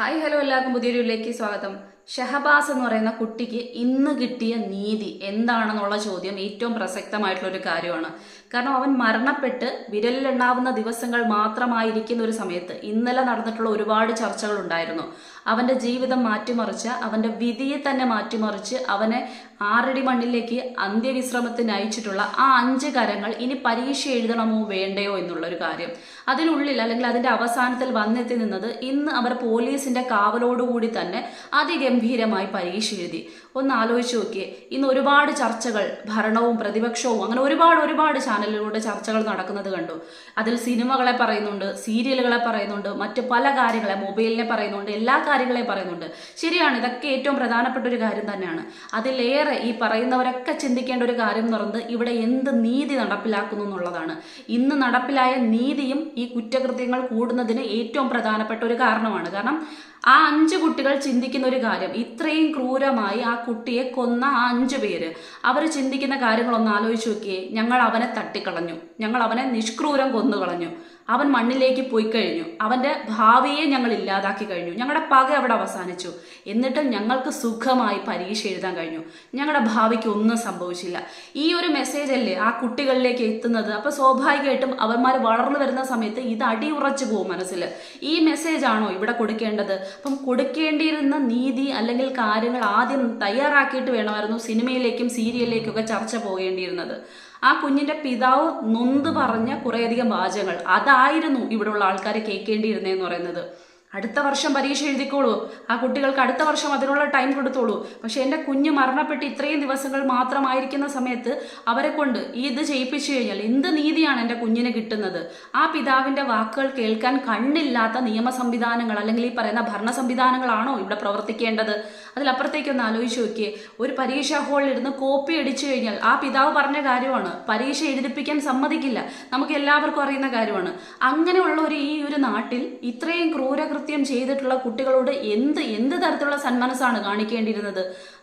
Hi hello എല്ലാവർക്കും പുതിയൊരു വീഡിയോയിലേക്ക് സ്വാഗതം. ഷഹബാസ് എന്ന് പറയുന്ന കുട്ടിക്ക് ഇന്ന് കിട്ടിയ നീതി എന്താണെന്നുള്ള ചോദ്യം ഏറ്റവും പ്രസക്തമായിട്ടുള്ള ഒരു കാര്യമാണ്. കാരണം അവൻ മരണപ്പെട്ട് വിരലിലെണ്ണാവുന്ന ദിവസങ്ങൾ മാത്രമായിരിക്കുന്ന ഒരു സമയത്ത് ഇന്നലെ നടന്നിട്ടുള്ള ഒരുപാട് ചർച്ചകൾ ഉണ്ടായിരുന്നു. അവന്റെ ജീവിതം മാറ്റിമറിച്ച, അവന്റെ വിധിയെ തന്നെ മാറ്റിമറിച്ച് അവനെ ആറടി മണ്ണിലേക്ക് അന്ത്യവിശ്രമത്തിന് അയച്ചിട്ടുള്ള ആ 5 കരങ്ങൾ ഇനി പരീക്ഷ എഴുതണമോ വേണ്ടയോ എന്നുള്ള ഒരു കാര്യം. അതിനുള്ളിൽ അല്ലെങ്കിൽ അതിന്റെ അവസാനത്തിൽ വന്നെത്തി നിന്നത് ഇന്ന് അവർ പോലീസിന്റെ കാവലോടുകൂടി തന്നെ അതിഗംഭീരമായി പരീക്ഷ എഴുതി. ഒന്ന് ആലോചിച്ച് നോക്കിയേ. ഇന്ന് ഒരുപാട് ചർച്ചകൾ ഭരണവും പ്രതിപക്ഷവും അങ്ങനെ ഒരുപാട് ചാനലിലൂടെ ചർച്ചകൾ നടക്കുന്നത് കണ്ടു. അതിൽ സിനിമകളെ പറയുന്നുണ്ട്, സീരിയലുകളെ പറയുന്നുണ്ട്, മറ്റു പല കാര്യങ്ങളെ, മൊബൈലിനെ പറയുന്നുണ്ട്, എല്ലാ കാര്യങ്ങളെയും പറയുന്നുണ്ട്. ശരിയാണ്, ഇതൊക്കെ ഏറ്റവും പ്രധാനപ്പെട്ട ഒരു കാര്യം തന്നെയാണ്. അതിലേറെ ഈ പറയുന്നവരൊക്കെ ചിന്തിക്കേണ്ട ഒരു കാര്യം എന്ന് പറയുന്നത് ഇവിടെ എന്ത് നീതി നടപ്പിലാക്കുന്നു എന്നുള്ളതാണ്. ഇന്ന് നടപ്പിലായ നീതിയും ഈ കുറ്റകൃത്യങ്ങൾ കൂടുന്നതിന് ഏറ്റവും പ്രധാനപ്പെട്ട ഒരു കാരണമാണ്. കാരണം ആ 5 കുട്ടികൾ ചിന്തിക്കുന്ന ഒരു കാര്യം, ഇത്രയും ക്രൂരമായി ആ കുട്ടിയെ കൊന്ന ആ 5 പേര് അവർ ചിന്തിക്കുന്ന കാര്യങ്ങളൊന്ന് ആലോചിച്ച് നോക്കിയേ. ഞങ്ങൾ അവനെ തട്ടിക്കളഞ്ഞു, ഞങ്ങൾ അവനെ നിഷ്ക്രൂരം കൊന്നുകളഞ്ഞു, അവൻ മണ്ണിലേക്ക് പോയി കഴിഞ്ഞു, അവന്റെ ഭാവിയെ ഞങ്ങൾ ഇല്ലാതാക്കി കഴിഞ്ഞു, ഞങ്ങളുടെ പക അവിടെ അവസാനിച്ചു, എന്നിട്ട് ഞങ്ങൾക്ക് സുഖമായി പരീക്ഷ എഴുതാൻ കഴിഞ്ഞു, ഞങ്ങളുടെ ഭാവിക്ക് ഒന്നും സംഭവിച്ചില്ല. ഈ ഒരു മെസ്സേജ് അല്ലേ ആ കുട്ടികളിലേക്ക് എത്തുന്നത്. അപ്പൊ സ്വാഭാവികമായിട്ടും അവന്മാർ വളർന്നു വരുന്ന സമയത്ത് ഇത് അടിയുറച്ചു പോകും മനസ്സിൽ. ഈ മെസ്സേജ് ആണോ ഇവിടെ കൊടുക്കേണ്ടത്? അപ്പം കൊടുക്കേണ്ടിയിരുന്ന നീതി അല്ലെങ്കിൽ കാര്യങ്ങൾ ആദ്യം തയ്യാറാക്കിയിട്ട് വേണമായിരുന്നു സിനിമയിലേക്കും സീരിയലിലേക്കും ഒക്കെ ചർച്ച പോകേണ്ടിയിരുന്നത്. ആ കുഞ്ഞിന്റെ പിതാവ് നൊന്ത് പറഞ്ഞ കുറേയധികം വാചകങ്ങൾ അതായിരുന്നു ഇവിടെയുള്ള ആൾക്കാരെ കേൾക്കേണ്ടിയിരുന്നതെന്ന് പറയുന്നത്. അടുത്ത വർഷം പരീക്ഷ എഴുതിക്കോളൂ, ആ കുട്ടികൾക്ക് അടുത്ത വർഷം അതിനുള്ള ടൈം കൊടുത്തോളൂ. പക്ഷെ എൻ്റെ കുഞ്ഞ് മരണപ്പെട്ട് ഇത്രയും ദിവസങ്ങൾ മാത്രമായിരിക്കുന്ന സമയത്ത് അവരെ കൊണ്ട് ഇത് ചെയ്യിപ്പിച്ചു കഴിഞ്ഞാൽ എന്ത് നീതിയാണ് എൻ്റെ കുഞ്ഞിന് കിട്ടുന്നത്? ആ പിതാവിൻ്റെ വാക്കുകൾ കേൾക്കാൻ കണ്ണില്ലാത്ത നിയമ സംവിധാനങ്ങൾ അല്ലെങ്കിൽ ഈ പറയുന്ന ഭരണ സംവിധാനങ്ങളാണോ ഇവിടെ പ്രവർത്തിക്കേണ്ടത്? അതിലപ്പുറത്തേക്കൊന്ന് ആലോചിച്ച് നോക്കിയേ. ഒരു പരീക്ഷാ ഹാളിൽ ഇരുന്ന് കോപ്പി അടിച്ചു കഴിഞ്ഞാൽ ആ പിതാവ് പറഞ്ഞ കാര്യമാണ്, പരീക്ഷ എഴുതിപ്പിക്കാൻ സമ്മതിക്കില്ല, നമുക്ക് എല്ലാവർക്കും അറിയുന്ന കാര്യമാണ്. അങ്ങനെയുള്ള ഈ ഒരു നാട്ടിൽ ഇത്രയും ക്രൂരകൃത്യം ചെയ്തിട്ടുള്ള കുട്ടികളോട് എന്ത് തരത്തിലുള്ള സന്മനസ്സാണ് കാണിക്കേണ്ടിയിരുന്നത്?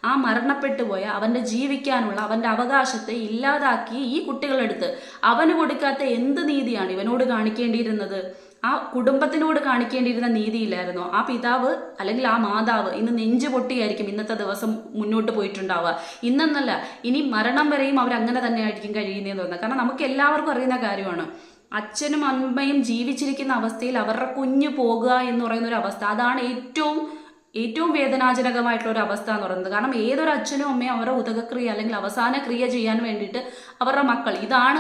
ആ മരണപ്പെട്ടു പോയ അവന്റെ ജീവിക്കാനുള്ള അവന്റെ അവകാശത്തെ ഇല്ലാതാക്കി ഈ കുട്ടികളെടുത്ത് അവന് കൊടുക്കാത്ത എന്ത് നീതിയാണ് ഇവനോട് കാണിക്കേണ്ടിയിരുന്നത്? ആ കുടുംബത്തിനോട് കാണിക്കേണ്ടിയിരുന്ന നീതിയില്ലായിരുന്നോ? ആ പിതാവ് അല്ലെങ്കിൽ ആ മാതാവ് ഇന്ന് നെഞ്ചു പൊട്ടിയായിരിക്കും ഇന്നത്തെ ദിവസം മുന്നോട്ട് പോയിട്ടുണ്ടാവുക. ഇന്നെന്നല്ല, ഇനി മരണം വരെയും അവർ അങ്ങനെ തന്നെ ആയിരിക്കും കഴിയുന്നതെന്ന് തോന്നുന്നത്. കാരണം നമുക്ക് എല്ലാവർക്കും അറിയുന്ന കാര്യമാണ്, അച്ഛനും അമ്മയും ജീവിച്ചിരിക്കുന്ന അവസ്ഥയിൽ അവരുടെ കുഞ്ഞു പോകുക എന്ന് പറയുന്ന ഒരു അവസ്ഥ, അതാണ് ഏറ്റവും വേദനാജനകമായിട്ടുള്ള ഒരു അവസ്ഥ എന്ന് പറയുന്നത്. കാരണം ഏതൊരു അച്ഛനും അമ്മയും അവരുടെ ഉദകക്രിയ അല്ലെങ്കിൽ അവസാന ക്രിയ ചെയ്യാൻ വേണ്ടിയിട്ട് അവരുടെ മക്കൾ, ഇതാണ്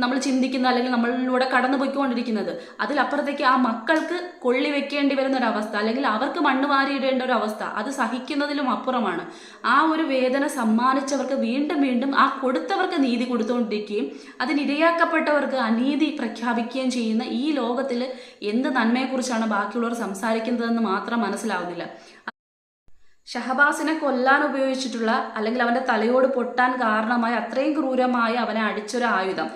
നമ്മൾ ചിന്തിക്കുന്നത് അല്ലെങ്കിൽ നമ്മളിലൂടെ കടന്നു പോയിക്കൊണ്ടിരിക്കുന്നത്. അതിലപ്പുറത്തേക്ക് ആ മക്കൾക്ക് കൊള്ളി വെക്കേണ്ടി വരുന്ന ഒരു അവസ്ഥ അല്ലെങ്കിൽ അവർക്ക് മണ്ണ് വാരിയിടേണ്ട ഒരു അവസ്ഥ, അത് സഹിക്കുന്നതിലും അപ്പുറമാണ്. ആ ഒരു വേദന സമ്മാനിച്ചവർക്ക് വീണ്ടും വീണ്ടും ആ കൊടുത്തവർക്ക് നീതി കൊടുത്തുകൊണ്ടിരിക്കുകയും അതിനിരയാക്കപ്പെട്ടവർക്ക് അനീതി പ്രഖ്യാപിക്കുകയും ചെയ്യുന്ന ഈ ലോകത്തിൽ എന്ത് നന്മയെക്കുറിച്ചാണ് ബാക്കിയുള്ളവർ സംസാരിക്കുന്നതെന്ന് മാത്രം മനസ്സിലാവുന്നില്ല. ഷഹബാസിനെ കൊല്ലാൻ ഉപയോഗിച്ചിട്ടുള്ള അല്ലെങ്കിൽ അവന്റെ തലയോട് പൊട്ടാൻ കാരണമായ അത്രയും ക്രൂരമായി അവനെ അടിച്ചൊരു ആയുധം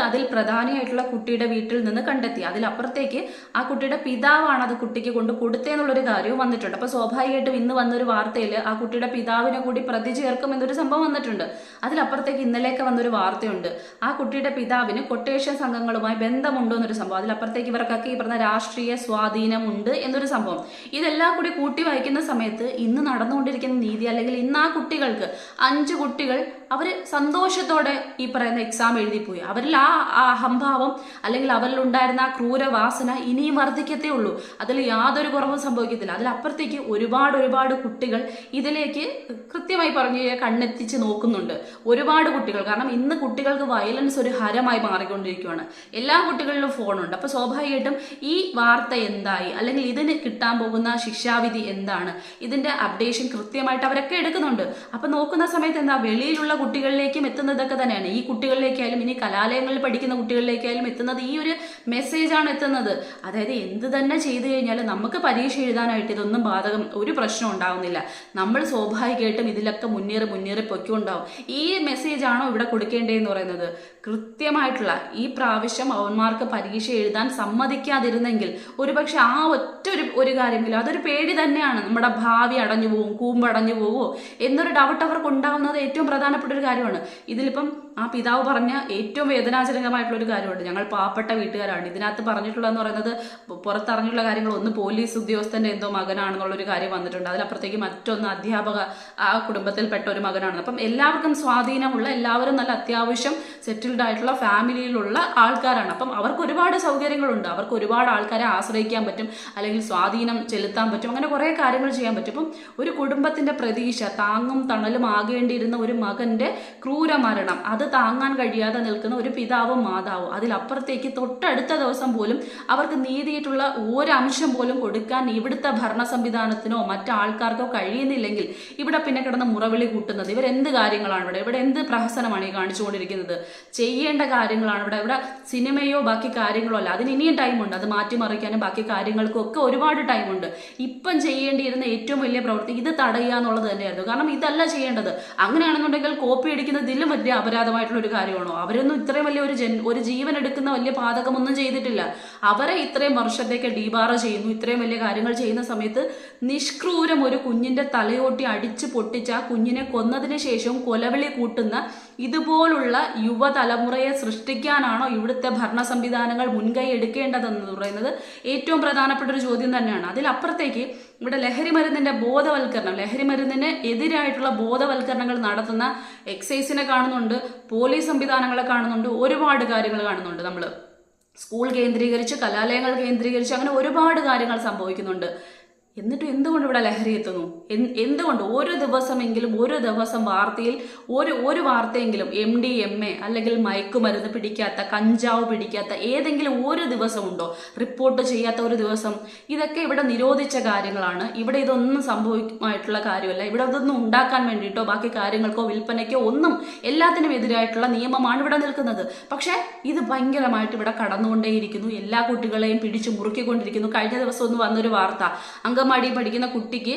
അതിൽ പ്രധാനിയായിട്ടുള്ള കുട്ടിയുടെ വീട്ടിൽ നിന്ന് കണ്ടെത്തി. അതിലപ്പുറത്തേക്ക് ആ കുട്ടിയുടെ പിതാവാണ് അത് കുട്ടിക്ക് കൊണ്ട് കൊടുത്തേന്നുള്ളൊരു കാര്യവും വന്നിട്ടുണ്ട്. അപ്പൊ സ്വാഭാവികമായിട്ടും ഇന്ന് വന്നൊരു വാർത്തയിൽ ആ കുട്ടിയുടെ പിതാവിനെ കൂടി പ്രതി ചേർക്കും എന്നൊരു സംഭവം വന്നിട്ടുണ്ട്. അതിലപ്പുറത്തേക്ക് ഇന്നലെയൊക്കെ വന്നൊരു വാർത്തയുണ്ട്, ആ കുട്ടിയുടെ പിതാവിന് കൊട്ടേഷൻ സംഘങ്ങളുമായി ബന്ധമുണ്ടോ എന്നൊരു സംഭവം. അതിലപ്പുറത്തേക്ക് ഇവർക്കൊക്കെ ഈ പറഞ്ഞ രാഷ്ട്രീയ സ്വാധീനമുണ്ട് എന്നൊരു സംഭവം. ഇതെല്ലാം കൂടി കൂട്ടി വായിക്കുന്ന സമയത്ത് ഇന്ന് നടന്നുകൊണ്ടിരിക്കുന്ന നീതി അല്ലെങ്കിൽ ഇന്ന് ആ കുട്ടികൾക്ക് 5 കുട്ടികൾ അവര് സന്തോഷത്തോടെ ഈ പറയുന്ന എക്സാം എഴുതിപ്പോയി. അവരിൽ ആ അഹംഭാവം അല്ലെങ്കിൽ അവരിൽ ഉണ്ടായിരുന്ന ആ ക്രൂരവാസന ഇനിയും വർദ്ധിക്കത്തേ ഉള്ളൂ. അതിൽ യാതൊരു കുറവും സംഭവിക്കത്തില്ല. അതിലപ്പുറത്തേക്ക് ഒരുപാട് കുട്ടികൾ ഇതിലേക്ക് കൃത്യമായി പറഞ്ഞു കണ്ണെത്തിച്ച് നോക്കുന്നുണ്ട്. ഒരുപാട് കുട്ടികൾ, കാരണം ഇന്ന് കുട്ടികൾക്ക് വയലൻസ് ഒരു ഹരമായി മാറിക്കൊണ്ടിരിക്കുകയാണ്. എല്ലാ കുട്ടികളിലും ഫോണുണ്ട്. അപ്പൊ സ്വാഭാവികമായിട്ടും ഈ വാർത്ത എന്തായി അല്ലെങ്കിൽ ഇതിന് കിട്ടാൻ പോകുന്ന ശിക്ഷാവിധി എന്താണ്, ഇതിന്റെ അപ്ഡേഷൻ കൃത്യമായിട്ട് അവരൊക്കെ എടുക്കുന്നുണ്ട്. അപ്പൊ നോക്കുന്ന സമയത്ത് എന്താ, വെളിയിലുള്ള കുട്ടികളിലേക്കും എത്തുന്നതൊക്കെ തന്നെയാണ്. ഈ കുട്ടികളിലേക്കായാലും ഇനി കലാലയങ്ങളിൽ പഠിക്കുന്ന കുട്ടികളിലേക്കായാലും എത്തുന്നത് ഈ ഒരു മെസ്സേജാണ് എത്തുന്നത്. അതായത് എന്ത് തന്നെ ചെയ്തു കഴിഞ്ഞാലും നമുക്ക് പരീക്ഷ എഴുതാനായിട്ട് ഇതൊന്നും ബാധകം, ഒരു പ്രശ്നം ഉണ്ടാവുന്നില്ല. നമ്മൾ സ്വാഭാവികമായിട്ടും ഇതിലൊക്കെ മുന്നേറി പൊയ്ക്കൊണ്ടാവും. ഈ മെസ്സേജ് ആണോ ഇവിടെ കൊടുക്കേണ്ടതെന്ന് പറയുന്നത്? കൃത്യമായിട്ടുള്ള ഈ പ്രാവശ്യം അവന്മാർക്ക് പരീക്ഷ എഴുതാൻ സമ്മതിക്കാതിരുന്നെങ്കിൽ ഒരുപക്ഷെ ആ ഒറ്റ ഒരു കാര്യമെങ്കിലും അതൊരു പേടി തന്നെയാണ്. നമ്മുടെ ഭാവി അടഞ്ഞു പോകും, കൂമ്പടഞ്ഞു പോകുമോ എന്നൊരു ഡൗട്ട് അവർക്ക് ഉണ്ടാകുന്നത് ഏറ്റവും പ്രധാനപ്പെട്ട ഒരു കാര്യമാണ്. ഇതിലിപ്പം ആ പിതാവ് പറഞ്ഞ ഏറ്റവും വേദനാജനകമായിട്ടുള്ള ഒരു കാര്യമുണ്ട്. ഞങ്ങൾ പാവപ്പെട്ട വീട്ടുകാരാണ്. ഇതിനകത്ത് പറഞ്ഞിട്ടുള്ളതെന്ന് പറയുന്നത് പുറത്തറിഞ്ഞുള്ള കാര്യങ്ങൾ, ഒന്ന് പോലീസ് ഉദ്യോഗസ്ഥന്റെ എന്തോ മകനാണെന്നുള്ളൊരു കാര്യം വന്നിട്ടുണ്ട്. അതിലപ്പുറത്തേക്ക് മറ്റൊന്ന് അധ്യാപക ആ കുടുംബത്തിൽപ്പെട്ട ഒരു മകനാണ്. അപ്പം എല്ലാവർക്കും സ്വാധീനമുള്ള, എല്ലാവരും നല്ല അത്യാവശ്യം സെറ്റിൽഡ് ആയിട്ടുള്ള ഫാമിലിയിലുള്ള ആൾക്കാരാണ്. അപ്പം അവർക്ക് ഒരുപാട് സൗകര്യങ്ങളുണ്ട്, അവർക്ക് ഒരുപാട് ആൾക്കാരെ ആശ്രയിക്കാൻ പറ്റും, അല്ലെങ്കിൽ സ്വാധീനം ചെലുത്താൻ പറ്റും, അങ്ങനെ കുറേ കാര്യങ്ങൾ ചെയ്യാൻ പറ്റും. അപ്പം ഒരു കുടുംബത്തിന്റെ പ്രതീക്ഷ, താങ്ങും തണലും ആകേണ്ടിയിരുന്ന ഒരു മകന്റെ ക്രൂരമരണം, അത് താങ്ങാൻ കഴിയാതെ നിൽക്കുന്ന ഒരു പിതാവും മാതാവും, അതിലപ്പുറത്തേക്ക് തൊട്ടടുത്ത ദിവസം പോലും അവർക്ക് നീതിയിട്ടുള്ള ഒരംശം പോലും കൊടുക്കാൻ ഇവിടുത്തെ ഭരണ സംവിധാനത്തിനോ മറ്റാൾക്കാർക്കോ കഴിയുന്നില്ലെങ്കിൽ ഇവിടെ പിന്നെ കിടന്ന് മുറവിളി കൂട്ടുന്നത് ഇവരെന്ത് കാര്യങ്ങളാണ്, ഇവിടെ എന്ത് പ്രഹസനമാണ് ഈ കാണിച്ചുകൊണ്ടിരിക്കുന്നത്? ചെയ്യേണ്ട കാര്യങ്ങളാണ് ഇവിടെ സിനിമയോ ബാക്കി കാര്യങ്ങളോ അല്ല. അതിന് ഇനിയും ടൈമുണ്ട്, അത് മാറ്റിമറിക്കാനും ബാക്കി കാര്യങ്ങൾക്കും ഒക്കെ ഒരുപാട് ടൈമുണ്ട്. ഇപ്പം ചെയ്യേണ്ടിയിരുന്ന ഏറ്റവും വലിയ പ്രവൃത്തി ഇത് തടയുക എന്നുള്ളത് തന്നെയായിരുന്നു. കാരണം ഇതല്ല ചെയ്യേണ്ടത്. അങ്ങനെയാണെന്നുണ്ടെങ്കിൽ കോപ്പി അടിക്കുന്നതിലും വലിയ അപരാധമായിട്ടുള്ള ഒരു കാര്യമാണോ? അവരൊന്നും ഇത്രയും വലിയ ഒരു ജീവൻ എടുക്കുന്ന വലിയ പാതകമൊന്നും ചെയ്തിട്ടില്ല. അവരെ ഇത്രയും വർഷത്തേക്ക് ഡീബാർ ചെയ്യുന്നു. ഇത്രയും വലിയ കാര്യങ്ങൾ ചെയ്യുന്ന സമയത്ത് നിഷ്ക്രൂരം ഒരു കുഞ്ഞിന്റെ തലയോട്ടി അടിച്ചു പൊട്ടിച്ച് ആ കുഞ്ഞിനെ കൊന്നതിന് ശേഷവും കൊലവിളി കൂട്ടുന്ന ഇതുപോലുള്ള യുവതലമുറയെ സൃഷ്ടിക്കാനാണോ ഇവിടുത്തെ ഭരണ സംവിധാനങ്ങൾ മുൻകൈ എടുക്കേണ്ടതെന്ന് പറയുന്നത് ഏറ്റവും പ്രധാനപ്പെട്ട ഒരു ചോദ്യം തന്നെയാണ്. അതിലപ്പുറത്തേക്ക് ഇവിടെ ലഹരി മരുന്നിന്റെ ബോധവൽക്കരണം, ലഹരി മരുന്നിന് എതിരായിട്ടുള്ള ബോധവൽക്കരണങ്ങൾ നടത്തുന്ന എക്സൈസിനെ കാണുന്നുണ്ട്, പോലീസ് സംവിധാനങ്ങളെ കാണുന്നുണ്ട്, ഒരുപാട് കാര്യങ്ങൾ കാണുന്നുണ്ട്. നമ്മൾ സ്കൂൾ കേന്ദ്രീകരിച്ച്, കലാലയങ്ങൾ കേന്ദ്രീകരിച്ച് അങ്ങനെ ഒരുപാട് കാര്യങ്ങൾ സംഭവിക്കുന്നുണ്ട്. എന്നിട്ട് എന്തുകൊണ്ട് ഇവിടെ ലഹരി എത്തുന്നു? എന്തുകൊണ്ട് ഒരു ദിവസം വാർത്തയിൽ ഒരു വാർത്തയെങ്കിലും MDMA അല്ലെങ്കിൽ മയക്കുമരുന്ന് പിടിക്കാത്ത, കഞ്ചാവ് പിടിക്കാത്ത ഏതെങ്കിലും ഒരു ദിവസമുണ്ടോ? റിപ്പോർട്ട് ചെയ്യാത്ത ഒരു ദിവസം? ഇതൊക്കെ ഇവിടെ നിരോധിച്ച കാര്യങ്ങളാണ്. ഇവിടെ ഇതൊന്നും സംഭവിക്കുമായിട്ടുള്ള കാര്യമല്ല. ഇവിടെ അതൊന്നും ഉണ്ടാക്കാൻ വേണ്ടിയിട്ടോ ബാക്കി കാര്യങ്ങൾക്കോ വിൽപ്പനയ്ക്കോ ഒന്നും, എല്ലാത്തിനും എതിരായിട്ടുള്ള നിയമമാണ് ഇവിടെ നിൽക്കുന്നത്. പക്ഷേ ഇത് ഭയങ്കരമായിട്ട് ഇവിടെ കടന്നുകൊണ്ടേയിരിക്കുന്നു. എല്ലാ കുട്ടികളെയും പിടിച്ചു മുറുക്കിക്കൊണ്ടിരിക്കുന്നു. കഴിഞ്ഞ ദിവസം ഒന്ന് വന്നൊരു വാർത്ത, അങ്കമാടി പഠിക്കുന്ന കുട്ടിക്ക്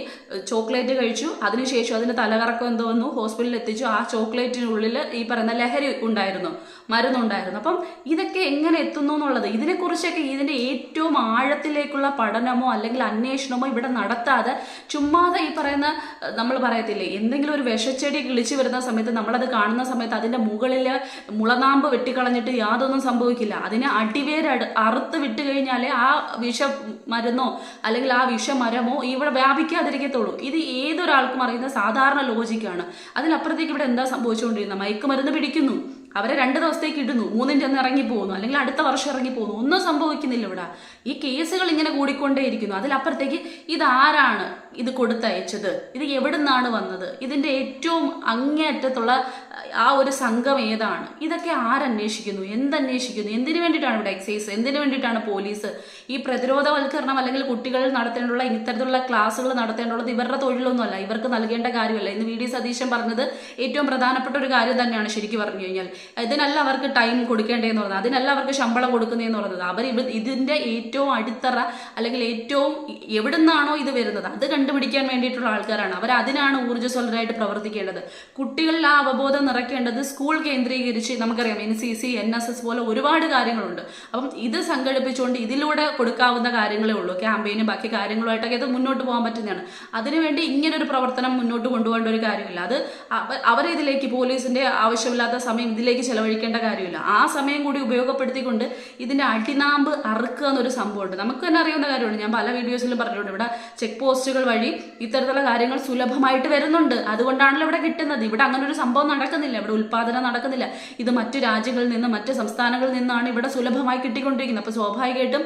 ചോക്ലേറ്റ് കഴിച്ചു, അതിനുശേഷം അതിന് തലകറക്കം എന്തോ വന്നു, ഹോസ്പിറ്റലിൽ എത്തിച്ചു. ആ ചോക്ലേറ്റിനുള്ളിൽ ഈ പറയുന്ന ലഹരി ഉണ്ടായിരുന്നു, മരുന്നുണ്ടായിരുന്നു. അപ്പം ഇതൊക്കെ എങ്ങനെ എത്തുന്നു എന്നുള്ളത്, ഇതിനെക്കുറിച്ചൊക്കെ ഇതിന്റെ ഏറ്റവും ആഴത്തിലേക്കുള്ള പഠനമോ അല്ലെങ്കിൽ അന്വേഷണമോ ഇവിടെ നടത്താതെ ചുമ്മാതെ ഈ പറയുന്ന, നമ്മൾ പറയത്തില്ലേ, എന്തെങ്കിലും ഒരു വിഷച്ചെടി കിളിച്ചു വരുന്ന സമയത്ത് നമ്മളത് കാണുന്ന സമയത്ത് അതിന്റെ മുകളിൽ മുളനാമ്പ് വെട്ടിക്കളഞ്ഞിട്ട് യാതൊന്നും സംഭവിക്കില്ല. അതിനെ അടിവേര് അറുത്ത് വിട്ട് കഴിഞ്ഞാലേ ആ വിഷ മരുന്നോ അല്ലെങ്കിൽ ആ വിഷമരമോ ഇവിടെ വ്യാപിക്കാതിരിക്കത്തുള്ളൂ. ഇത് ഏതൊരാൾക്കും അറിയുന്ന സാധാരണ ലോജിക്കാണ്. അതിനപ്പുറത്തേക്ക് ഇവിടെ എന്താ സംഭവിച്ചുകൊണ്ടിരുന്നത്? മയക്കുമരുന്ന് പിടിക്കുന്നു, അവരെ 2 ദിവസത്തേക്ക് ഇടുന്നു, 3-ന് ചെന്ന് ഇറങ്ങി പോകുന്നു, അല്ലെങ്കിൽ അടുത്ത വർഷം ഇറങ്ങി പോകുന്നു. ഒന്നും സംഭവിക്കുന്നില്ല ഇവിടെ. ഈ കേസുകൾ ഇങ്ങനെ കൂടിക്കൊണ്ടേയിരിക്കുന്നു. അതിലപ്പുറത്തേക്ക് ഇതാരാണ് ഇത് കൊടുത്തയച്ചത്, ഇത് എവിടുന്നാണ് വന്നത്, ഇതിന്റെ ഏറ്റവും അങ്ങേയറ്റത്തുള്ള ആ ഒരു സംഘം ഏതാണ്, ഇതൊക്കെ ആരന്വേഷിക്കുന്നു, എന്തന്വേഷിക്കുന്നു, എന്തിനു വേണ്ടിയിട്ടാണ് ഇവിടെ എക്സൈസ്, എന്തിനു വേണ്ടിയിട്ടാണ് പോലീസ്? ഈ പ്രതിരോധവൽക്കരണം അല്ലെങ്കിൽ കുട്ടികളിൽ നടത്തേണ്ടുള്ള ഇത്തരത്തിലുള്ള ക്ലാസ്സുകൾ നടത്തേണ്ടുള്ളത് ഇവരുടെ തൊഴിലൊന്നുമല്ല, ഇവർക്ക് നൽകേണ്ട കാര്യമല്ല. ഇന്ന് VD സതീശൻ പറഞ്ഞത് ഏറ്റവും പ്രധാനപ്പെട്ട ഒരു കാര്യം തന്നെയാണ്. ശരിക്കും പറഞ്ഞു കഴിഞ്ഞാൽ ഇതിനല്ല അവർക്ക് ടൈം കൊടുക്കേണ്ടതെന്ന് പറഞ്ഞത്, അതിനല്ല അവർക്ക് ശമ്പളം കൊടുക്കുന്നതെന്ന് പറഞ്ഞത്. അവർ ഇതിന്റെ ഏറ്റവും അടിത്തറ അല്ലെങ്കിൽ ഏറ്റവും എവിടുന്നാണോ ഇത് വരുന്നത് അത് കണ്ടുപിടിക്കാൻ വേണ്ടിയിട്ടുള്ള ആൾക്കാരാണ്. അവർ അതിനാണ് ഊർജ്ജസ്വലരായിട്ട് പ്രവർത്തിക്കേണ്ടത്. കുട്ടികളിൽ ആ അവബോധം നിറയ്ക്കേണ്ടത് സ്കൂൾ കേന്ദ്രീകരിച്ച്, നമുക്കറിയാം NCC NSS പോലെ ഒരുപാട് കാര്യങ്ങളുണ്ട്. അപ്പം ഇത് സംഘടിപ്പിച്ചുകൊണ്ട് ഇതിലൂടെ കൊടുക്കാവുന്ന കാര്യങ്ങളേ ഉള്ളൂ. ക്യാമ്പയിനും ബാക്കി കാര്യങ്ങളുമായിട്ടൊക്കെ ഇത് മുന്നോട്ട് പോകാൻ പറ്റുന്നതാണ്. അതിനുവേണ്ടി ഇങ്ങനൊരു പ്രവർത്തനം മുന്നോട്ട് കൊണ്ടുപോകേണ്ട ഒരു കാര്യമില്ല. അത് അവരെ ഇതിലേക്ക്, പോലീസിന്റെ ആവശ്യമില്ലാത്ത സമയം ഇതിലേക്ക് ചെലവഴിക്കേണ്ട കാര്യമില്ല. ആ സമയം കൂടി ഉപയോഗപ്പെടുത്തിക്കൊണ്ട് ഇതിന്റെ അടിനാമ്പ് അറുക്കുക എന്നൊരു സംഭവമുണ്ട്. നമുക്ക് തന്നെ അറിയാവുന്ന കാര്യമാണ്. ഞാൻ പല വീഡിയോസിലും പറഞ്ഞിട്ടുണ്ട്, ഇവിടെ ചെക്ക് പോസ്റ്റുകൾ വഴി ഇത്തരത്തിലുള്ള കാര്യങ്ങൾ സുലഭമായിട്ട് വരുന്നുണ്ട്. അതുകൊണ്ടാണല്ലോ ഇവിടെ കിട്ടുന്നത്. ഇവിടെ അങ്ങനെ ഒരു സംഭവം നടക്കുന്നില്ല, ഇവിടെ ഉൽപാദനം നടക്കുന്നില്ല. ഇത് മറ്റു രാജ്യങ്ങളിൽ നിന്ന്, മറ്റ് സംസ്ഥാനങ്ങളിൽ നിന്നാണ് ഇവിടെ സുലഭമായി കിട്ടിക്കൊണ്ടിരിക്കുന്നത്. അപ്പോൾ സ്വാഭാവികമായിട്ടും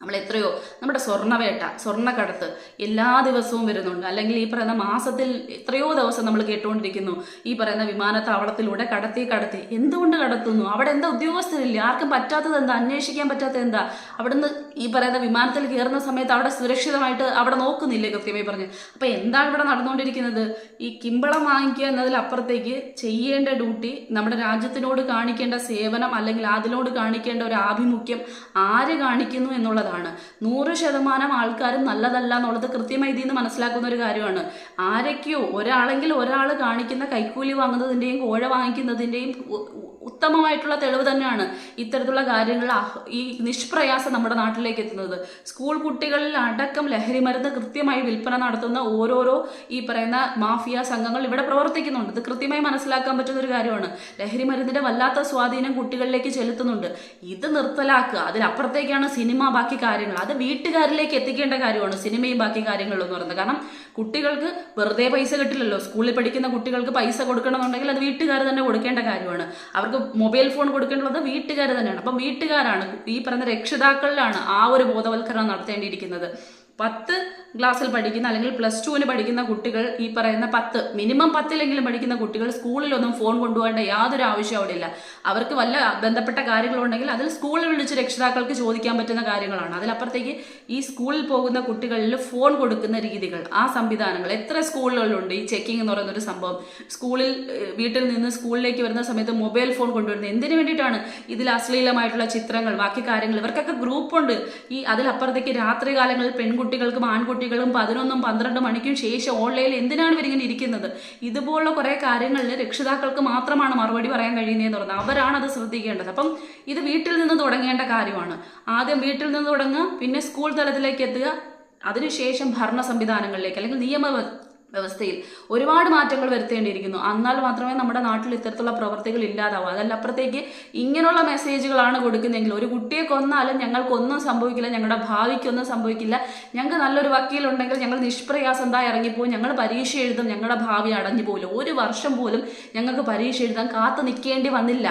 നമ്മൾ എത്രയോ, നമ്മുടെ സ്വർണ്ണവേട്ട, സ്വർണ്ണക്കടത്ത് എല്ലാ ദിവസവും വരുന്നുണ്ട്. അല്ലെങ്കിൽ ഈ പറയുന്ന മാസത്തിൽ എത്രയോ ദിവസം നമ്മൾ കേട്ടുകൊണ്ടിരിക്കുന്നു ഈ പറയുന്ന വിമാനത്താവളത്തിലൂടെ കടത്തി. എന്തുകൊണ്ട് കടത്തുന്നു? അവിടെ എന്താ ഉദ്യോഗസ്ഥരില്ല? ആർക്കും പറ്റാത്തത് എന്താ? അന്വേഷിക്കാൻ പറ്റാത്തത് എന്താ? അവിടുന്ന് ഈ പറയുന്ന വിമാനത്തിൽ കയറുന്ന സമയത്ത് അവിടെ സുരക്ഷിതമായിട്ട് അവിടെ നോക്കുന്നില്ലേ കൃത്യമായി പറഞ്ഞ്? അപ്പം എന്താണ് ഇവിടെ നടന്നുകൊണ്ടിരിക്കുന്നത്? ഈ കിമ്പളം വാങ്ങിക്കുക എന്നതിലപ്പുറത്തേക്ക് ചെയ്യേണ്ട ഡ്യൂട്ടി, നമ്മുടെ രാജ്യത്തിനോട് കാണിക്കേണ്ട സേവനം അല്ലെങ്കിൽ അതിനോട് കാണിക്കേണ്ട ഒരു ആഭിമുഖ്യം ആര് കാണിക്കുന്നു എന്നുള്ളതാണ്. 100% ആൾക്കാരും നല്ലതല്ല എന്നുള്ളത് കൃത്യമായി ഇതിൽ നിന്ന് മനസ്സിലാക്കുന്ന ഒരു കാര്യമാണ്. ആരൊക്കെയോ ഒരാളെങ്കിൽ ഒരാൾ കാണിക്കുന്ന കൈക്കൂലി വാങ്ങുന്നതിൻ്റെയും കോഴ വാങ്ങിക്കുന്നതിൻ്റെയും ഉത്തമമായിട്ടുള്ള തെളിവ് തന്നെയാണ് ഇത്തരത്തിലുള്ള കാര്യങ്ങൾ ഈ നിഷ്പ്രയാസം നമ്മുടെ നാട്ടിലേക്ക് എത്തുന്നത്. സ്കൂൾ കുട്ടികളിൽ അടക്കം ലഹരി മരുന്ന് കൃത്യമായി വിൽപ്പന നടത്തുന്ന ഓരോരോ ഈ പറയുന്ന മാഫിയ സംഘങ്ങൾ ഇവിടെ പ്രവർത്തിക്കുന്നുണ്ട്. ഇത് കൃത്യമായി മനസ്സിലാക്കാൻ പറ്റുന്ന ഒരു കാര്യമാണ്. ലഹരി മരുന്നിന്റെ വല്ലാത്ത സ്വാധീനം കുട്ടികളിലേക്ക് ചെലുത്തുന്നുണ്ട്. ഇത് നിർത്തലാക്കുക. അതിലപ്പുറത്തേക്കാണ് സിനിമ, ബാക്കി കാര്യങ്ങൾ. അത് വീട്ടുകാരിലേക്ക് എത്തിക്കേണ്ട കാര്യമാണ് സിനിമയും ബാക്കി കാര്യങ്ങളും എന്ന് പറയുന്നത്. കാരണം കുട്ടികൾക്ക് വെറുതെ പൈസ കിട്ടില്ലല്ലോ. സ്കൂളിൽ പഠിക്കുന്ന കുട്ടികൾക്ക് പൈസ കൊടുക്കണമെന്നുണ്ടെങ്കിൽ അത് വീട്ടുകാർ തന്നെ കൊടുക്കേണ്ട കാര്യമാണ്. അവർക്ക് മൊബൈൽ ഫോൺ കൊടുക്കേണ്ടത് വീട്ടുകാർ തന്നെയാണ്. അപ്പം വീട്ടുകാരാണ്, ഈ പറയുന്ന രക്ഷിതാക്കളിലാണ് ആ ഒരു ബോധവൽക്കരണം നടത്തേണ്ടിയിരിക്കുന്നത്. 10 ക്ലാസ്സിൽ പഠിക്കുന്ന അല്ലെങ്കിൽ +2 പഠിക്കുന്ന കുട്ടികൾ, ഈ പറയുന്ന മിനിമം 10 പഠിക്കുന്ന കുട്ടികൾ സ്കൂളിലൊന്നും ഫോൺ കൊണ്ടുപോകേണ്ട യാതൊരു ആവശ്യം അവിടെ ഇല്ല. അവർക്ക് വല്ല ബന്ധപ്പെട്ട കാര്യങ്ങളുണ്ടെങ്കിൽ അതിൽ സ്കൂളിൽ വിളിച്ച് രക്ഷിതാക്കൾക്ക് ചോദിക്കാൻ പറ്റുന്ന കാര്യങ്ങളാണ്. അതിലപ്പുറത്തേക്ക് ഈ സ്കൂളിൽ പോകുന്ന കുട്ടികളിൽ ഫോൺ കൊടുക്കുന്ന രീതികൾ, ആ സംവിധാനങ്ങൾ എത്ര സ്കൂളുകളിലുണ്ട്. ഈ ചെക്കിംഗ് എന്ന് പറയുന്ന ഒരു സംഭവം, സ്കൂളിൽ വീട്ടിൽ നിന്ന് സ്കൂളിലേക്ക് വരുന്ന സമയത്ത് മൊബൈൽ ഫോൺ കൊണ്ടുവരുന്നത് എന്തിനു വേണ്ടിയിട്ടാണ്? ഇതിൽ അശ്ലീലമായിട്ടുള്ള ചിത്രങ്ങൾ, ബാക്കി കാര്യങ്ങൾ, ഇവർക്കൊക്കെ ഗ്രൂപ്പുണ്ട്. അതിലപ്പുറത്തേക്ക് രാത്രി കാലങ്ങളിൽ പെൺകുട്ടികൾക്കും ആൺകുട്ടികൾക്കും 11-12 മണിക്കും ശേഷം ഓൺലൈനിൽ എന്തിനാണ് ഇവരിങ്ങനെ ഇരിക്കുന്നത്? ഇതുപോലുള്ള കുറെ കാര്യങ്ങളിൽ രക്ഷിതാക്കൾക്ക് മാത്രമാണ് മറുപടി പറയാൻ കഴിയുന്നതെന്ന് പറഞ്ഞാൽ അവരാണ് അത് ശ്രദ്ധിക്കേണ്ടത്. അപ്പം ഇത് വീട്ടിൽ നിന്ന് തുടങ്ങേണ്ട കാര്യമാണ്. ആദ്യം വീട്ടിൽ നിന്ന് തുടങ്ങുക, പിന്നെ സ്കൂൾ തലത്തിലേക്ക് എത്തുക, അതിനുശേഷം ഭരണ സംവിധാനങ്ങളിലേക്ക് അല്ലെങ്കിൽ നിയമ വ്യവസ്ഥയിൽ ഒരുപാട് മാറ്റങ്ങൾ വരുത്തേണ്ടിയിരിക്കുന്നു. എന്നാൽ മാത്രമേ നമ്മുടെ നാട്ടിൽ ഇത്തരത്തിലുള്ള പ്രവർത്തികൾ ഇല്ലാതാവൂ. അതല്ലപ്പുറത്തേക്ക് ഇങ്ങനെയുള്ള മെസ്സേജുകളാണ് കൊടുക്കുന്നതെങ്കിൽ ഒരു കുട്ടിയെ കൊന്നാലും ഞങ്ങൾക്കൊന്നും സംഭവിക്കില്ല, ഞങ്ങളുടെ ഭാവിക്കൊന്നും സംഭവിക്കില്ല, ഞങ്ങൾക്ക് നല്ലൊരു വക്കീലുണ്ടെങ്കിൽ ഞങ്ങൾ നിഷ്പ്രയാസം എന്താ ഇറങ്ങിപ്പോവും, ഞങ്ങൾ പരീക്ഷ എഴുതും, ഞങ്ങളുടെ ഭാവി അടഞ്ഞു പോലും, 1 വർഷം പോലും ഞങ്ങൾക്ക് പരീക്ഷ എഴുതാൻ കാത്തു നിൽക്കേണ്ടി വന്നില്ല.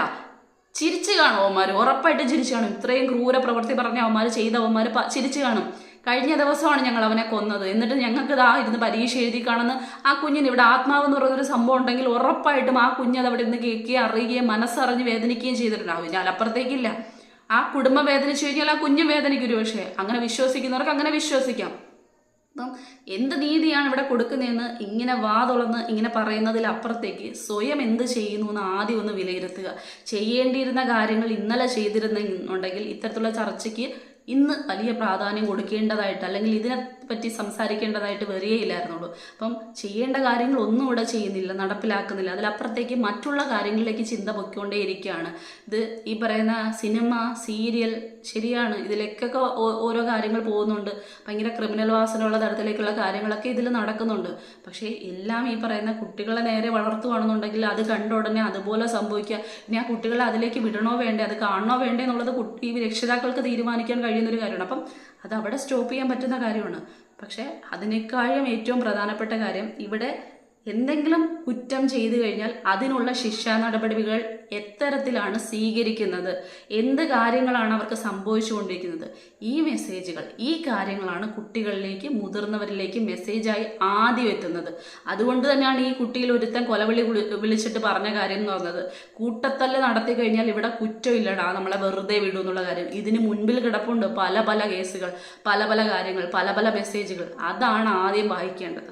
ചിരിച്ചു കാണും അവന്മാർ, ഉറപ്പായിട്ടും ചിരിച്ചു കാണും. ഇത്രയും ക്രൂര പ്രവൃത്തി പറഞ്ഞ അവന്മാർ ചെയ്ത അവന്മാർ ചിരിച്ചു കാണും. കഴിഞ്ഞ ദിവസമാണ് ഞങ്ങൾ അവനെ കൊന്നത്, എന്നിട്ട് ഞങ്ങൾക്ക് ഇരുന്ന് പരീക്ഷ എഴുതി കാണുന്ന ആ കുഞ്ഞിന് ഇവിടെ ആത്മാവ് എന്ന് പറയുന്നൊരു സംഭവം ഉണ്ടെങ്കിൽ ഉറപ്പായിട്ടും ആ കുഞ്ഞത് അവിടെ നിന്ന് കേൾക്കുകയും അറിയുകയും മനസ്സറിഞ്ഞ് വേദനിക്കുകയും ചെയ്തിട്ടുണ്ടാവും. ഞാൻ അപ്പുറത്തേക്കില്ല. ആ കുടുംബം വേദനിച്ചു കഴിഞ്ഞാൽ ആ കുഞ്ഞും വേദനിക്കും. ഒരു പക്ഷേ അങ്ങനെ വിശ്വസിക്കുന്നവർക്ക് അങ്ങനെ വിശ്വസിക്കാം. അപ്പം എന്ത് നീതിയാണ് ഇവിടെ കൊടുക്കുന്നതെന്ന് ഇങ്ങനെ തുറന്ന് ഇങ്ങനെ പറയുന്നതിലപ്പുറത്തേക്ക് സ്വയം എന്ത് ചെയ്യുന്നു എന്ന് ആദ്യം ഒന്ന് വിലയിരുത്തുക. ചെയ്യേണ്ടിയിരുന്ന കാര്യങ്ങൾ ഇന്നലെ ചെയ്തിരുന്നുണ്ടെങ്കിൽ ഇത്തരത്തിലുള്ള ചർച്ചയ്ക്ക് ഇന്ന് വലിയ പ്രാധാന്യം കൊടുക്കേണ്ടതായിട്ട് അല്ലെങ്കിൽ ഇതിനെ പറ്റി സംസാരിക്കേണ്ടതായിട്ട് വരികയില്ലായിരുന്നുള്ളൂ. അപ്പം ചെയ്യേണ്ട കാര്യങ്ങൾ ഒന്നും ഇവിടെ ചെയ്യുന്നില്ല, നടപ്പിലാക്കുന്നില്ല. അതിലപ്പുറത്തേക്ക് മറ്റുള്ള കാര്യങ്ങളിലേക്ക് ചിന്ത പൊയ്ക്കൊണ്ടേയിരിക്കുകയാണ്. ഇത് ഈ പറയുന്ന സിനിമ, സീരിയൽ ശരിയാണ്, ഇതിലേക്കൊക്കെ ഓരോ കാര്യങ്ങൾ പോകുന്നുണ്ട്. ഭയങ്കര ക്രിമിനൽ വാസനയുള്ള തരത്തിലേക്കുള്ള കാര്യങ്ങളൊക്കെ ഇതിൽ നടക്കുന്നുണ്ട്. പക്ഷേ എല്ലാം ഈ പറയുന്ന കുട്ടികളെ നേരെ വളർത്തുകയാണെന്നുണ്ടെങ്കിൽ അത് കണ്ട ഉടനെ അതുപോലെ സംഭവിക്കുക. ഇനി ആ കുട്ടികളെ അതിലേക്ക് വിടണോ വേണ്ടേ, അത് കാണണോ വേണ്ടേ എന്നുള്ളത് ഈ രക്ഷിതാക്കൾക്ക് തീരുമാനിക്കാൻ കഴിയുന്നൊരു കാര്യമാണ്. അപ്പം അത് അവിടെ സ്റ്റോപ്പ് ചെയ്യാൻ പറ്റുന്ന കാര്യമാണ്. പക്ഷേ അതിനേക്കാളും ഏറ്റവും പ്രധാനപ്പെട്ട കാര്യം ഇവിടെ എന്തെങ്കിലും കുറ്റം ചെയ്തു കഴിഞ്ഞാൽ അതിനുള്ള ശിക്ഷാ നടപടികൾ എത്തരത്തിലാണ് സ്വീകരിക്കുന്നത്, എന്ത് കാര്യങ്ങളാണ് അവർക്ക് സംഭവിച്ചുകൊണ്ടിരിക്കുന്നത്, ഈ മെസ്സേജുകൾ, ഈ കാര്യങ്ങളാണ് കുട്ടികളിലേക്ക്, മുതിർന്നവരിലേക്ക് മെസ്സേജായി ആദ്യം എത്തുന്നത്. അതുകൊണ്ട് തന്നെയാണ് ഈ കുട്ടിയിൽ ഒരുത്തൻ കൊലവിളി വിളിച്ചിട്ട് പറഞ്ഞ കാര്യം എന്ന് പറഞ്ഞത്, കൂട്ടത്തല്ല് നടത്തി കഴിഞ്ഞാൽ ഇവിടെ കുറ്റമില്ലടാ, നമ്മളെ വെറുതെ വിടൂ എന്നുള്ള കാര്യം. ഇതിന് മുൻപിൽ കിടപ്പുണ്ട് പല കേസുകൾ, പല കാര്യങ്ങൾ, പല മെസ്സേജുകൾ. അതാണ് ആദ്യം വായിക്കേണ്ടത്.